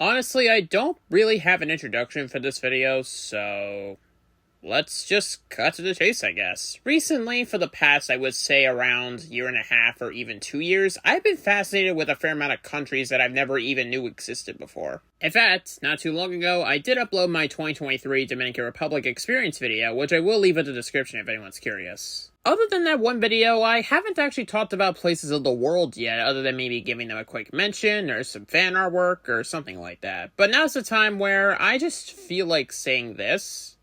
Honestly, I don't really have an introduction for this video, so let's just cut to the chase, I guess. Recently, for the past, I would say around year and a half or even 2 years, I've been fascinated with a fair amount of countries that I've never even knew existed before. In fact, not too long ago, I did upload my 2023 Dominican Republic experience video, which I will leave in the description if anyone's curious. Other than that one video, I haven't actually talked about places of the world yet, other than maybe giving them a quick mention or some fan artwork or something like that. But now's the time where I just feel like saying this.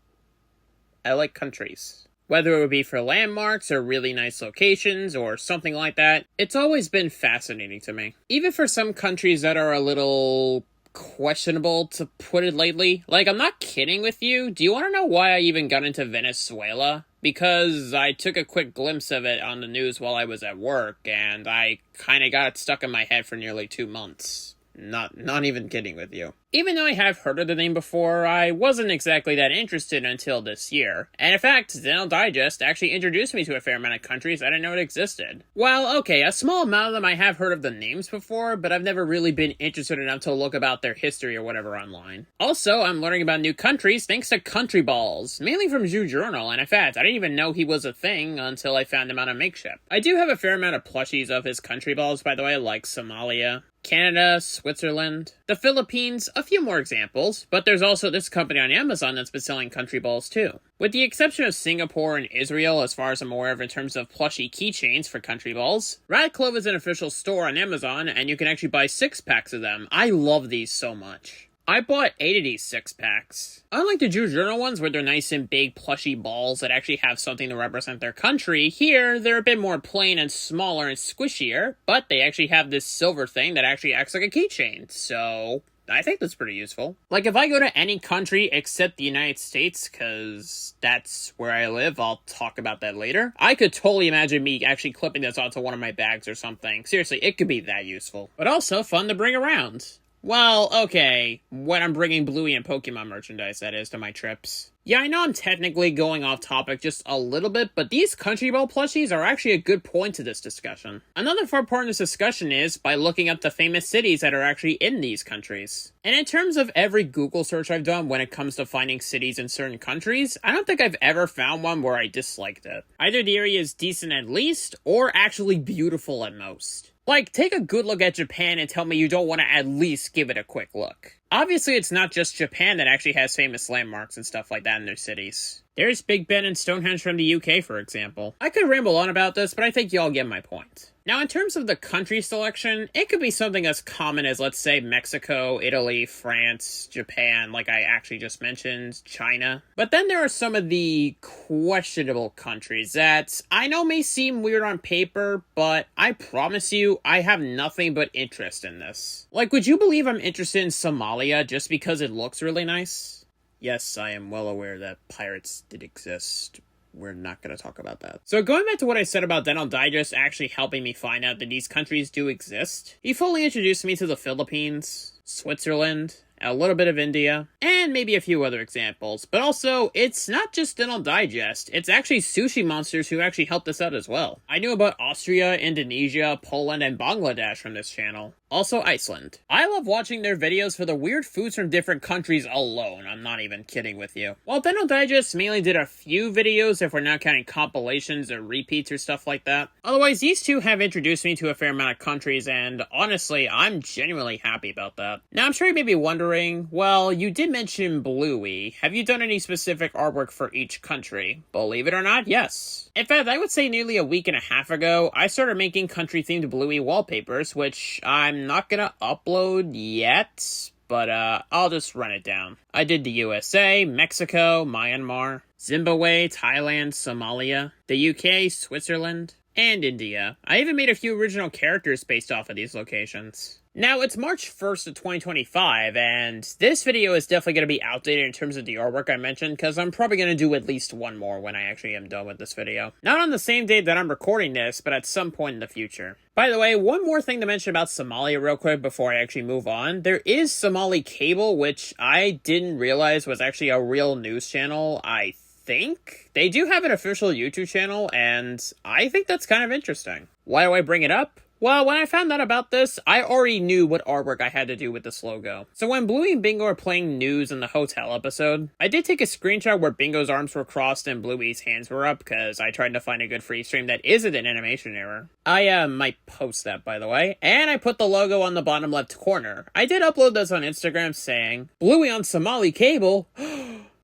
I like countries. Whether it would be for landmarks or really nice locations or something like that, it's always been fascinating to me. Even for some countries that are a little questionable, to put it lightly. Like, I'm not kidding with you. Do you want to know why I even got into Venezuela? Because I took a quick glimpse of it on the news while I was at work, and I kind of got it stuck in my head for nearly 2 months. Not even kidding with you. Even though I have heard of the name before, I wasn't exactly that interested until this year. And in fact, Dental Digest actually introduced me to a fair amount of countries I didn't know it existed. Well, okay, a small amount of them I have heard of the names before, but I've never really been interested enough to look about their history or whatever online. Also, I'm learning about new countries thanks to Country Balls, mainly from Jew Journal, and in fact, I didn't even know he was a thing until I found him on a makeshift. I do have a fair amount of plushies of his Country Balls, by the way, like Somalia, Canada, Switzerland, the Philippines, a few more examples, but there's also this company on Amazon that's been selling Country Balls too. With the exception of Singapore and Israel, as far as I'm aware of in terms of plushie keychains for Country Balls, Radcliffe is an official store on Amazon, and you can actually buy 6-packs of them. I love these so much. I bought 8 of these 6-packs. Unlike the Jew Journal ones, where they're nice and big plushy balls that actually have something to represent their country, here they're a bit more plain and smaller and squishier, but they actually have this silver thing that actually acts like a keychain, so I think that's pretty useful. Like, if I go to any country except the United States, because that's where I live, I'll talk about that later, I could totally imagine me actually clipping this onto one of my bags or something. Seriously, it could be that useful. But also fun to bring around. Well, okay, when I'm bringing Bluey and Pokemon merchandise, that is, to my trips. Yeah, I know I'm technically going off topic just a little bit, but these Country Ball plushies are actually a good point to this discussion. Another far part in this discussion is by looking up the famous cities that are actually in these countries. And in terms of every Google search I've done when it comes to finding cities in certain countries, I don't think I've ever found one where I disliked it. Either the area is decent at least, or actually beautiful at most. Like, take a good look at Japan and tell me you don't want to at least give it a quick look. Obviously, it's not just Japan that actually has famous landmarks and stuff like that in their cities. There's Big Ben and Stonehenge from the UK, for example. I could ramble on about this, but I think y'all get my point. Now, in terms of the country selection, it could be something as common as, let's say, Mexico, Italy, France, Japan, like I actually just mentioned, China. But then there are some of the questionable countries that I know may seem weird on paper, but I promise you, I have nothing but interest in this. Like, would you believe I'm interested in Somalia just because it looks really nice? Yes, I am well aware that pirates did exist. We're not going to talk about that. So going back to what I said about Dental Digest actually helping me find out that these countries do exist, he fully introduced me to the Philippines, Switzerland, a little bit of India, and maybe a few other examples. But also, it's not just Dental Digest, it's actually Sushi Monsters who actually helped us out as well. I knew about Austria, Indonesia, Poland, and Bangladesh from this channel. Also Iceland. I love watching their videos for the weird foods from different countries alone, I'm not even kidding with you. While Dental Digest mainly did a few videos if we're not counting compilations or repeats or stuff like that. Otherwise, these two have introduced me to a fair amount of countries, and honestly, I'm genuinely happy about that. Now, I'm sure you may be wondering, well, you did mention Bluey. Have you done any specific artwork for each country? Believe it or not, yes. In fact, I would say nearly a week and a half ago, I started making country-themed Bluey wallpapers, which I'm not gonna upload yet, but I'll just run it down. I did the USA, Mexico, Myanmar, Zimbabwe, Thailand, Somalia, the UK, Switzerland, and India. I even made a few original characters based off of these locations. Now, it's March 1st of 2025, and this video is definitely going to be outdated in terms of the artwork I mentioned, because I'm probably going to do at least one more when I actually am done with this video. Not on the same day that I'm recording this, but at some point in the future. By the way, one more thing to mention about Somalia real quick before I actually move on. There is Somali Cable, which I didn't realize was actually a real news channel, I think. They do have an official YouTube channel, and I think that's kind of interesting. Why do I bring it up? Well, when I found out about this, I already knew what artwork I had to do with this logo. So when Bluey and Bingo are playing news in the hotel episode, I did take a screenshot where Bingo's arms were crossed and Bluey's hands were up, because I tried to find a good freeze frame that isn't an animation error. I might post that, by the way. And I put the logo on the bottom left corner. I did upload this on Instagram saying, Bluey on Somali cable?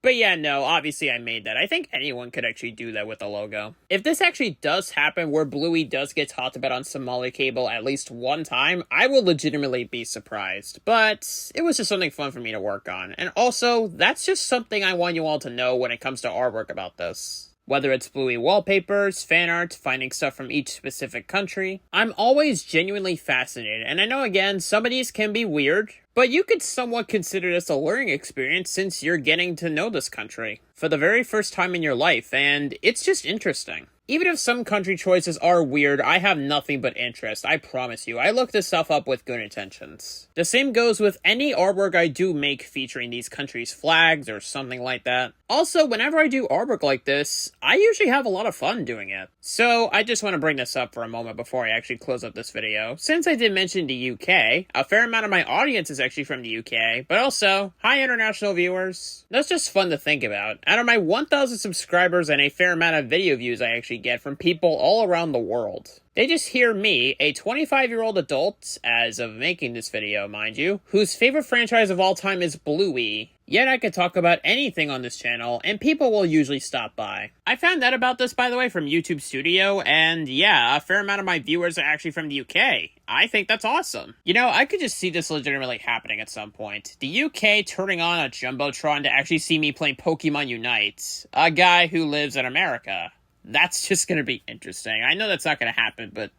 But yeah, no, obviously I made that. I think anyone could actually do that with the logo. If this actually does happen where Bluey does get talked about on Somali cable at least one time, I will legitimately be surprised. But it was just something fun for me to work on. And also, that's just something I want you all to know when it comes to artwork about this. Whether it's Bluey wallpapers, fan art, finding stuff from each specific country, I'm always genuinely fascinated. And I know, again, some of these can be weird, but you could somewhat consider this a learning experience since you're getting to know this country for the very first time in your life, and it's just interesting. Even if some country choices are weird, I have nothing but interest, I promise you. I looked this stuff up with good intentions. The same goes with any artwork I do make featuring these countries' flags or something like that. Also, whenever I do artwork like this, I usually have a lot of fun doing it. So, I just want to bring this up for a moment before I actually close up this video. Since I did mention the UK, a fair amount of my audience is actually from the UK, but also, hi international viewers. That's just fun to think about. Out of my 1,000 subscribers and a fair amount of video views I actually get from people all around the world, they just hear me, a 25-year-old adult, as of making this video, mind you, whose favorite franchise of all time is Bluey. Yet I could talk about anything on this channel, and people will usually stop by. I found out about this, by the way, from YouTube Studio, and yeah, a fair amount of my viewers are actually from the UK. I think that's awesome. You know, I could just see this legitimately happening at some point. The UK turning on a Jumbotron to actually see me playing Pokemon Unite. A guy who lives in America. That's just gonna be interesting. I know that's not gonna happen, but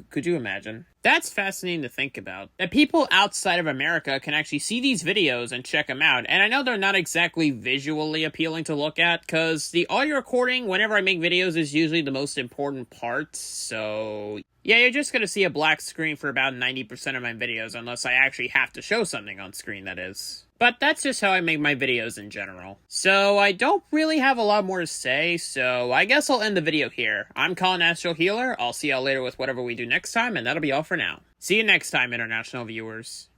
could you imagine? That's fascinating to think about. That people outside of America can actually see these videos and check them out. And I know they're not exactly visually appealing to look at, because the audio recording, whenever I make videos, is usually the most important part. So yeah, you're just gonna see a black screen for about 90% of my videos, unless I actually have to show something on screen, that is. But that's just how I make my videos in general. So I don't really have a lot more to say, so I guess I'll end the video here. I'm Colin Astro Healer. I'll see y'all later with whatever we do next time, and that'll be all for now. See you next time, international viewers.